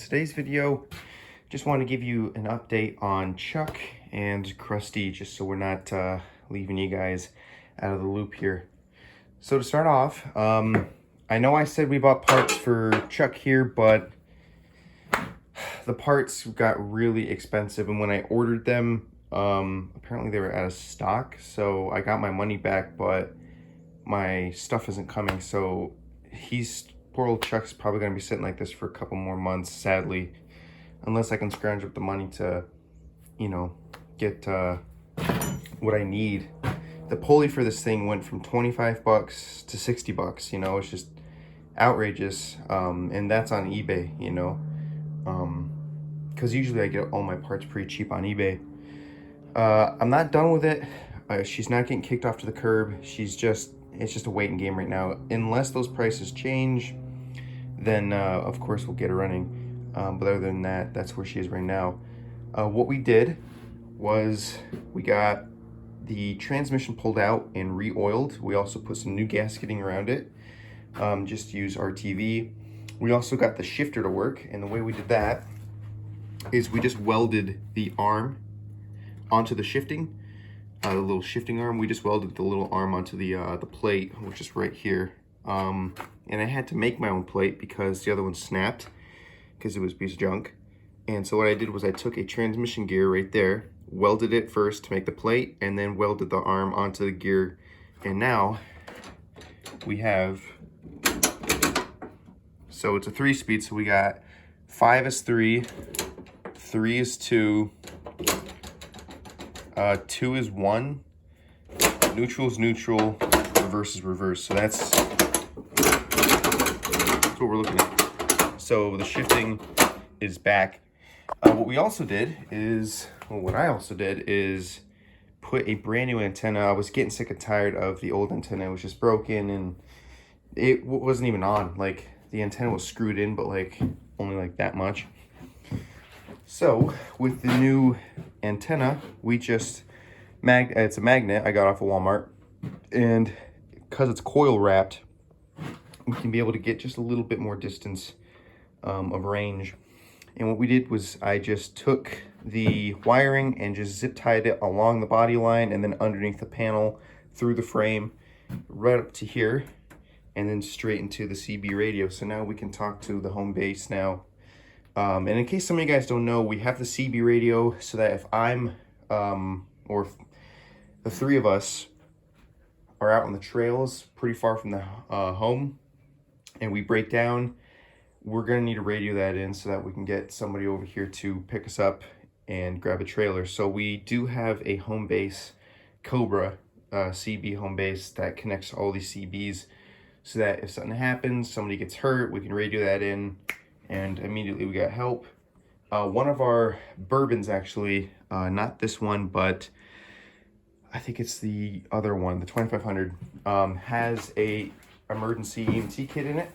today's video, just want to give you an update on Chuck and Crusty, just so we're not leaving you guys out of the loop here. So to start off, I know I said we bought parts for Chuck here, but the parts got really expensive, and when I ordered them, apparently they were out of stock, so I got my money back, but my stuff isn't coming, so poor old Chuck's probably going to be sitting like this for a couple more months, sadly, unless I can scrounge up the money to, you know, get what I need. The pulley for this thing went from 25 bucks to 60 bucks, you know, it's just outrageous, and that's on eBay, you know, because usually I get all my parts pretty cheap on eBay. I'm not done with it. She's not getting kicked off to the curb. It's just a waiting game right now. Unless those prices change, then of course we'll get her running. But other than that, that's where she is right now. What we did was we got the transmission pulled out and re-oiled. We also put some new gasketing around it. Just use RTV. We also got the shifter to work, and the way we did that is we just welded the arm onto the shifting. The little shifting arm, we just welded the little arm onto the plate, which is right here. And I had to make my own plate because the other one snapped because it was a piece of junk. And so what I did was I took a transmission gear right there, welded it first to make the plate, and then welded the arm onto the gear. And now we have, so it's a 3-speed, so we got 5 is 3, 3 is 2, 2 is 1, neutral is neutral, reverse is reverse. So that's what we're looking at. So the shifting is back. What I also did is put a brand new antenna. I was getting sick and tired of the old antenna. It was just broken and it wasn't even on. Like, the antenna was screwed in, but like only like that much. So with the new antenna, we just it's a magnet I got off of Walmart, and because it's coil wrapped, we can be able to get just a little bit more distance of range. And what we did was I just took the wiring and just zip tied it along the body line and then underneath the panel through the frame right up to here, and then straight into the CB radio. So now we can talk to the home base now. And in case some of you guys don't know, we have the CB radio so that if I'm, or if the 3 of us are out on the trails pretty far from the home and we break down, we're gonna need to radio that in so that we can get somebody over here to pick us up and grab a trailer. So we do have a home base, Cobra CB home base, that connects all these CBs so that if something happens, somebody gets hurt, we can radio that in and immediately we got help. One of our bourbons, actually, not this one, but I think it's the other one, the 2500, has a emergency EMT kit in it.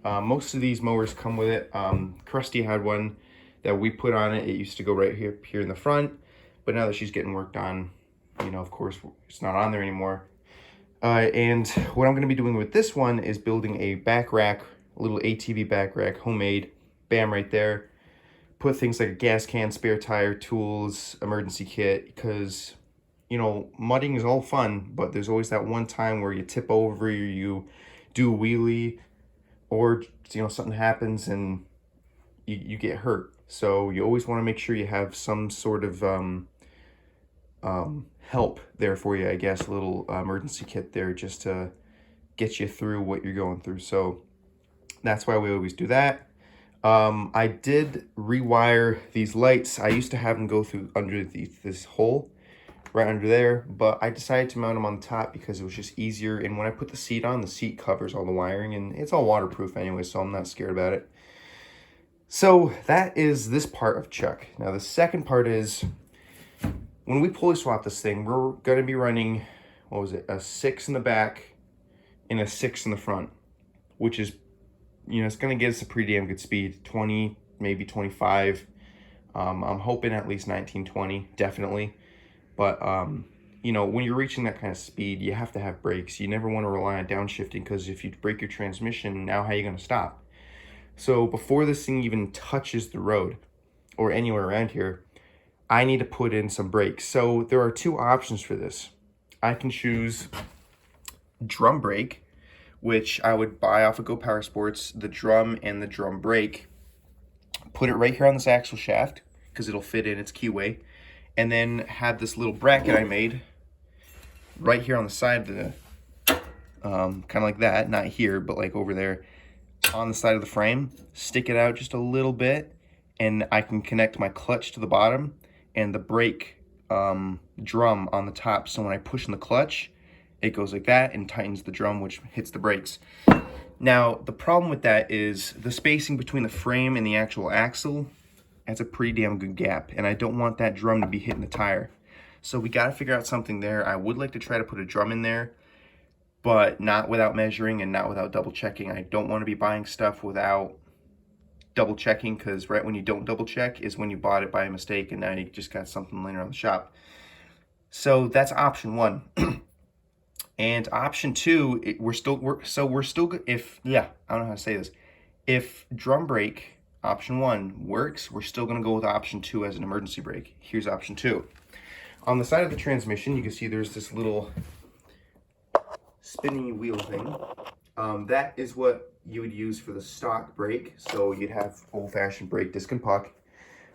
Most of these mowers come with it. Crusty had one that we put on it. It used to go right here in the front, but now that she's getting worked on, you know, of course, it's not on there anymore. And what I'm going to be doing with this one is building a back rack, a little ATV back rack, homemade, bam, right there. Put things like a gas can, spare tire, tools, emergency kit, because, you know, mudding is all fun, but there's always that one time where you tip over, you do a wheelie, or, you know, something happens and you get hurt. So you always want to make sure you have some sort of help there for you, I guess, a little emergency kit there just to get you through what you're going through. So that's why we always do that. I did rewire these lights. I used to have them go through under this hole right under there, but I decided to mount them on the top because it was just easier. And when I put the seat on, the seat covers all the wiring and it's all waterproof anyway, so I'm not scared about it. So that is this part of Chuck. Now the second part is when we pulley swap this thing, we're going to be running, what was it, a 6 in the back and a 6 in the front, which is, you know, it's going to get us a pretty damn good speed, 20, maybe 25. I'm hoping at least 19, 20, definitely. But, you know, when you're reaching that kind of speed, you have to have brakes. You never want to rely on downshifting, because if you break your transmission, now how are you going to stop? So before this thing even touches the road or anywhere around here, I need to put in some brakes. So there are two options for this. I can choose drum brake, which I would buy off of Go Power Sports, the drum and the drum brake, put it right here on this axle shaft because it'll fit in its keyway, and then have this little bracket I made right here on the side of the, kind of like that, not here, but like over there on the side of the frame, stick it out just a little bit, and I can connect my clutch to the bottom and the brake drum on the top. So when I push in the clutch, it goes like that and tightens the drum, which hits the brakes. Now, the problem with that is the spacing between the frame and the actual axle, that's a pretty damn good gap, and I don't want that drum to be hitting the tire. So we got to figure out something there. I would like to try to put a drum in there, but not without measuring and not without double checking. I don't want to be buying stuff without double checking, because right when you don't double check is when you bought it by mistake and now you just got something laying around the shop. So that's option one. And option two, we're still if, yeah, I don't know how to say this. If drum brake option one works, we're still gonna go with option two as an emergency brake. Here's option two. On the side of the transmission, you can see there's this little spinny wheel thing. That is what you would use for the stock brake. So you'd have old-fashioned brake disc and puck.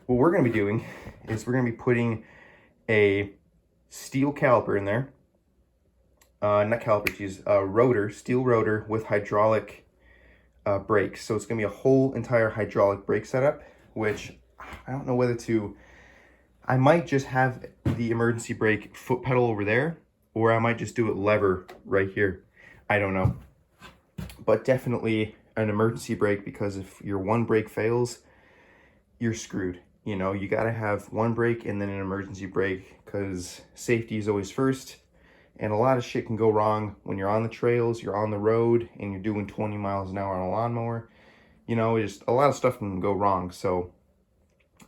What we're going to be doing is we're going to be putting a steel caliper in there. Not caliper, geez, rotor, steel rotor with hydraulic brakes. So it's going to be a whole entire hydraulic brake setup, which I don't know whether to, I might just have the emergency brake foot pedal over there, or I might just do it lever right here. I don't know. But definitely an emergency brake, because if your one brake fails, you're screwed. You know, you got to have one brake and then an emergency brake, because safety is always first. And a lot of shit can go wrong when you're on the trails, you're on the road, and you're doing 20 miles an hour on a lawnmower. You know, just a lot of stuff can go wrong. So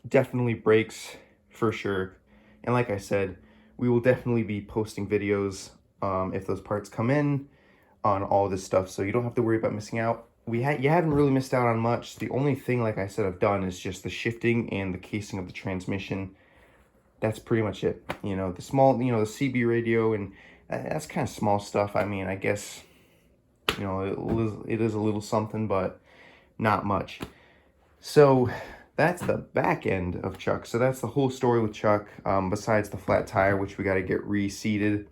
definitely brakes for sure. And like I said, we will definitely be posting videos if those parts come in on all this stuff, so you don't have to worry about missing out. You haven't really missed out on much. The only thing, like I said, I've done is just the shifting and the casing of the transmission. That's pretty much it. You know, the small, you know, the CB radio, and that's kind of small stuff. I mean, I guess, you know, it is a little something, but not much. So that's the back end of Chuck. So that's the whole story with Chuck, besides the flat tire, which we got to get reseated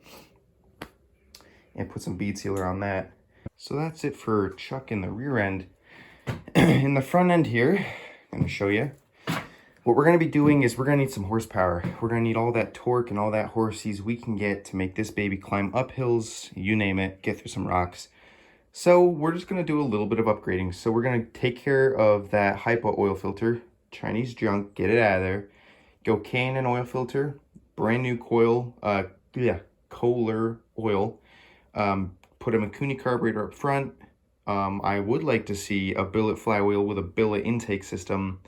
and put some bead sealer on that. So that's it for Chuck in the rear end. In the front end here, I'm going to show you. What we're going to be doing is we're going to need some horsepower. We're going to need all that torque and all that horsies we can get to make this baby climb up hills, you name it, get through some rocks. So we're just going to do a little bit of upgrading. So we're going to take care of that hypo oil filter, Chinese junk, get it out of there. Go K&N oil filter, brand new coil, Kohler oil. Put a Mikuni carburetor up front. I would like to see a billet flywheel with a billet intake system,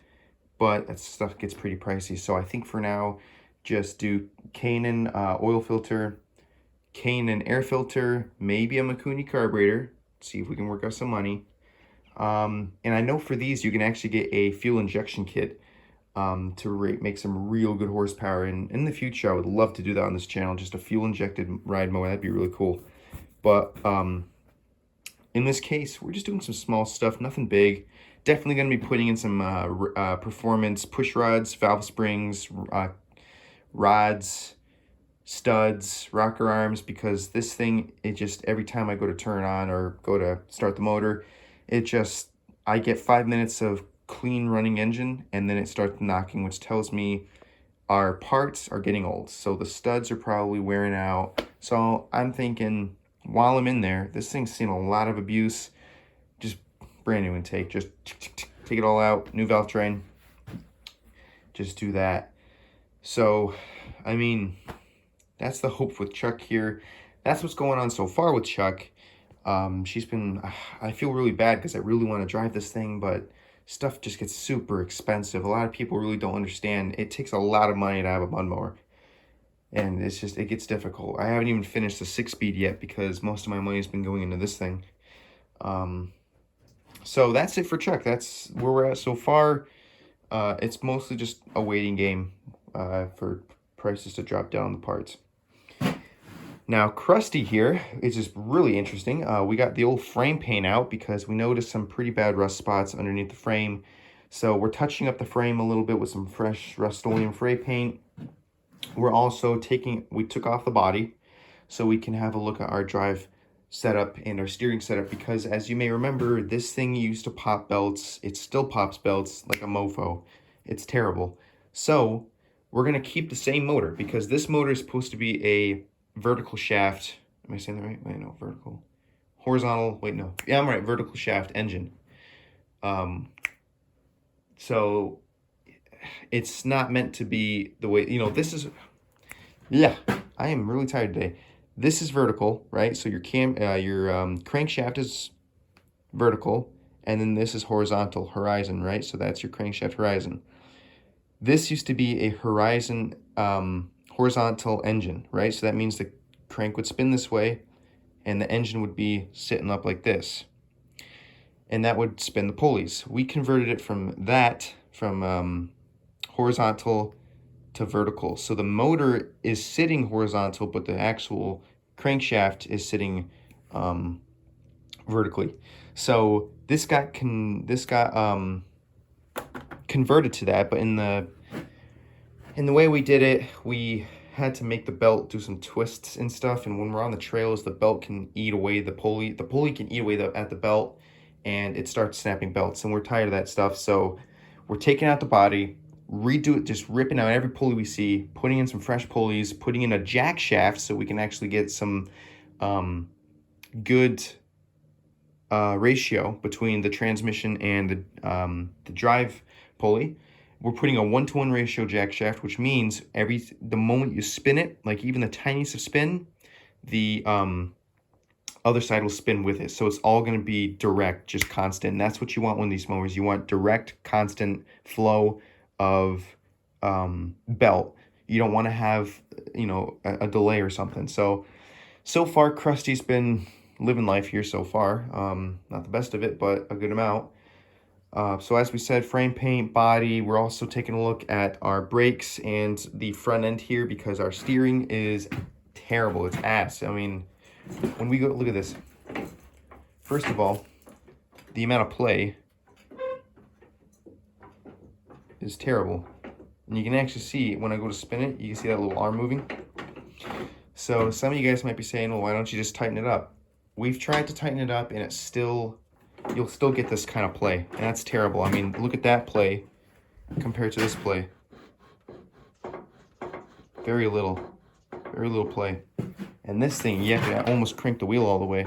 but that stuff gets pretty pricey. So I think for now, just do K&N oil filter, K&N air filter, maybe a Mikuni carburetor. See if we can work out some money. And I know for these, you can actually get a fuel injection kit to make some real good horsepower. And in the future, I would love to do that on this channel, just a fuel injected ride mower. That'd be really cool. But in this case, we're just doing some small stuff, nothing big. Definitely going to be putting in some performance push rods, valve springs, rods, studs, rocker arms, because this thing, it just, every time I go to turn on or go to start the motor, I get 5 minutes of clean running engine, and then it starts knocking, which tells me our parts are getting old. So the studs are probably wearing out. So I'm thinking, while I'm in there, this thing's seen a lot of abuse. Just brand new intake, just take it all out, new valve train, just do that. So, I mean, that's the hope with Chuck here. That's what's going on so far with Chuck. I feel really bad because I really want to drive this thing, but stuff just gets super expensive. A lot of people really don't understand. It takes a lot of money to have a mud mower. And it gets difficult. I haven't even finished the 6-speed yet because most of my money has been going into this thing. So that's it for Chuck. That's where we're at so far. It's mostly just a waiting game for prices to drop down on the parts. Now, Crusty here is just really interesting. We got the old frame paint out because we noticed some pretty bad rust spots underneath the frame. So we're touching up the frame a little bit with some fresh Rust-Oleum spray paint. We're also we took off the body so we can have a look at our drive setup and our steering setup, because as you may remember, this thing used to pop belts. It still pops belts like a mofo. It's terrible. So we're going to keep the same motor because this motor is supposed to be a vertical shaft. Am I saying that right? Wait, no, vertical. Horizontal, wait, no. Yeah, I'm right, vertical shaft engine. So it's not meant to be the way, this is, yeah, I am really tired today. This is vertical, right? So your crankshaft is vertical, and then this is horizontal, horizon, right? So that's your crankshaft horizon. This used to be a horizon, horizontal engine, right? So that means the crank would spin this way, and the engine would be sitting up like this. And that would spin the pulleys. We converted it from horizontal to vertical. So the motor is sitting horizontal, but the actual crankshaft is sitting vertically. So this got converted to that, but in the way we did it, we had to make the belt do some twists and stuff. And when we're on the trails, the belt can eat away the pulley. The pulley can eat away at the belt, and it starts snapping belts. And we're tired of that stuff, so we're taking out the body, redo it, just ripping out every pulley we see, putting in some fresh pulleys, putting in a jack shaft so we can actually get some good ratio between the transmission and the drive pulley. We're putting a 1-to-1 ratio jack shaft, which means the moment you spin it, like even the tiniest of spin, the other side will spin with it. So it's all going to be direct, just constant. And that's what you want on these mowers. You want direct, constant flow of belt. You don't want to have, a delay or something. So far, Krusty's been living life here so far. Not the best of it, but a good amount. So as we said, frame paint, body. We're also taking a look at our brakes and the front end here because our steering is terrible. It's ass. I mean, when we go look at this, first of all, the amount of play is terrible. And you can actually see when I go to spin it, you can see that little arm moving. So some of you guys might be saying, well, why don't you just tighten it up? We've tried to tighten it up, and you'll still get this kind of play, and that's terrible. I mean, look at that play compared to this play. Very little play. And this thing, you have to almost crank the wheel all the way.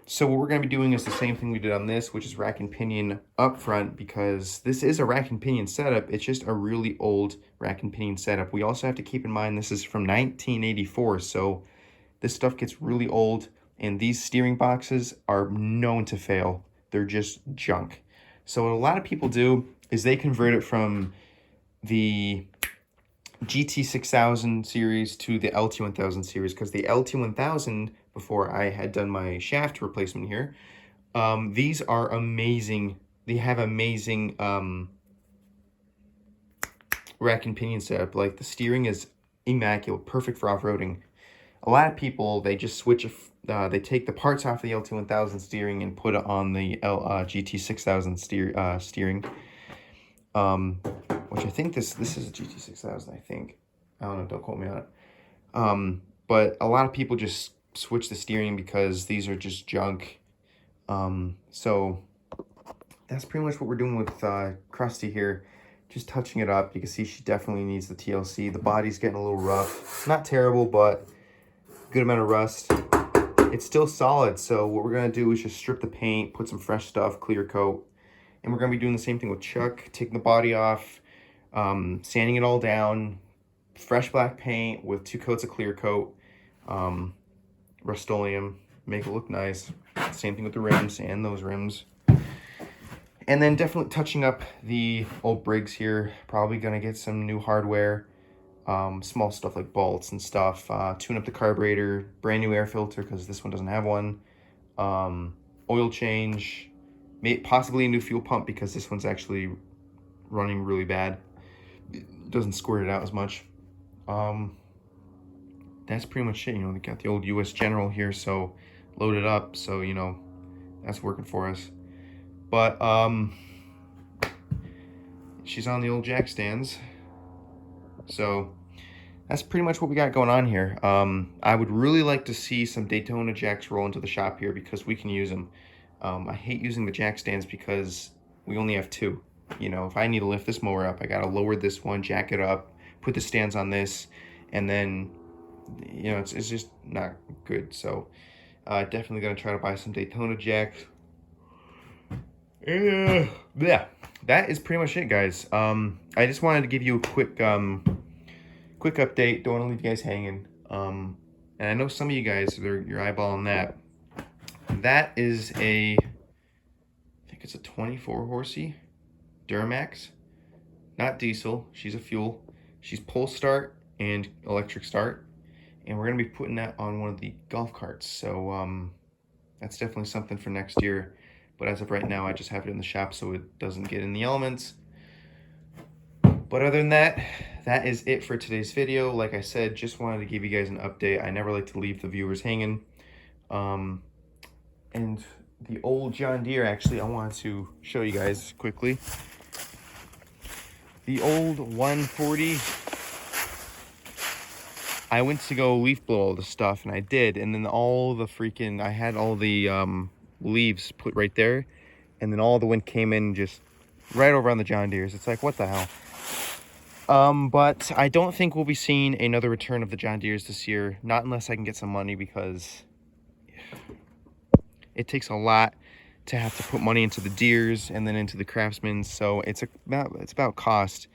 So what we're going to be doing is the same thing we did on this, which is rack and pinion up front, because this is a rack and pinion setup. It's just a really old rack and pinion setup. We also have to keep in mind this is from 1984, so this stuff gets really old, and these steering boxes are known to fail. They're just junk. So what a lot of people do is they convert it from the GT6000 series to the LT1000 series, because the LT1000, before I had done my shaft replacement here, these are amazing. They have amazing rack and pinion setup. Like, the steering is immaculate, perfect for off-roading. A lot of people, they just switch, they take the parts off the LT1000 steering and put it on the GT6000 steering. Which I think this is a GT6000, I think. I don't know, don't quote me on it. But a lot of people just switch the steering because these are just junk. So that's pretty much what we're doing with Crusty here. Just touching it up. You can see she definitely needs the TLC. The body's getting a little rough. Not terrible, but good amount of rust. It's still solid, so what we're going to do is just strip the paint, put some fresh stuff, clear coat. And we're going to be doing the same thing with Chuck, taking the body off, sanding it all down, fresh black paint with 2 coats of clear coat, Rust-Oleum, make it look nice. Same thing with the rims and those rims. And then definitely touching up the old Briggs here. Probably going to get some new hardware, small stuff like bolts and stuff, tune up the carburetor, brand new air filter because this one doesn't have one, oil change, possibly a new fuel pump, because this one's actually running really bad. It doesn't squirt it out as much. That's pretty much it. You know, they got the old US General here, so loaded up, so you know, that's working for us. But she's on the old jack stands, so that's pretty much what we got going on here. I would really like to see some Daytona jacks roll into the shop here, because we can use them. I hate using the jack stands because we only have two. You know, if I need to lift this mower up, I gotta lower this one, jack it up, put the stands on this, and then, you know, it's just not good. So definitely gonna try to buy some Daytona jacks. Yeah, that is pretty much it, guys. I just wanted to give you a quick update. Don't want to leave you guys hanging. And I know some of you guys, you're eyeballing that. That is I think it's a 24 horsey Duramax, not diesel. She's a fuel. She's pull start and electric start, and we're gonna be putting that on one of the golf carts. So that's definitely something for next year. But as of right now, I just have it in the shop so it doesn't get in the elements. But other than that, that is it for today's video. Like I said, just wanted to give you guys an update. I never like to leave the viewers hanging. And the old John Deere, actually, I wanted to show you guys quickly. The old 140, I went to go leaf blow all the stuff, and I did. And then all the freaking, I had all the leaves put right there, and then all the wind came in just right over on the John Deeres. It's like, what the hell? But I don't think we'll be seeing another return of the John Deeres this year, not unless I can get some money, because it takes a lot to have to put money into the Deeres and then into the Craftsman. So it's about cost.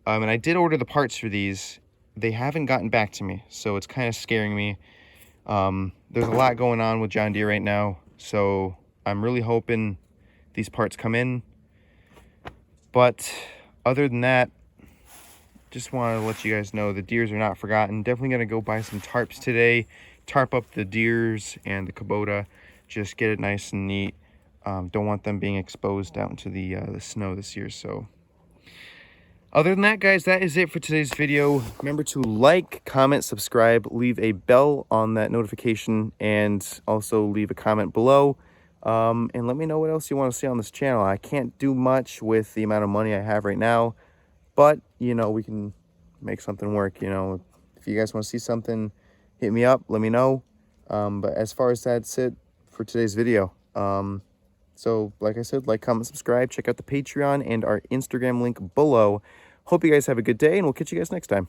And I did order the parts for these. They haven't gotten back to me, so it's kind of scaring me. There's a lot going on with John Deere right now, so I'm really hoping these parts come in. But other than that, just wanted to let you guys know the Deeres are not forgotten. Definitely going to go buy some tarps today, tarp up the Deeres and the Kubota, just get it nice and neat. Don't want them being exposed out into the snow this year. So other than that, guys, that is it for today's video. Remember to like, comment, subscribe, leave a bell on that notification, and also leave a comment below. And let me know what else you want to see on this channel. I can't do much with the amount of money I have right now, but, you know, we can make something work. You know, if you guys want to see something, hit me up, let me know. But as far as that's it for today's video. So like I said, like, comment, subscribe, check out the Patreon and our Instagram link below. Hope you guys have a good day, and we'll catch you guys next time.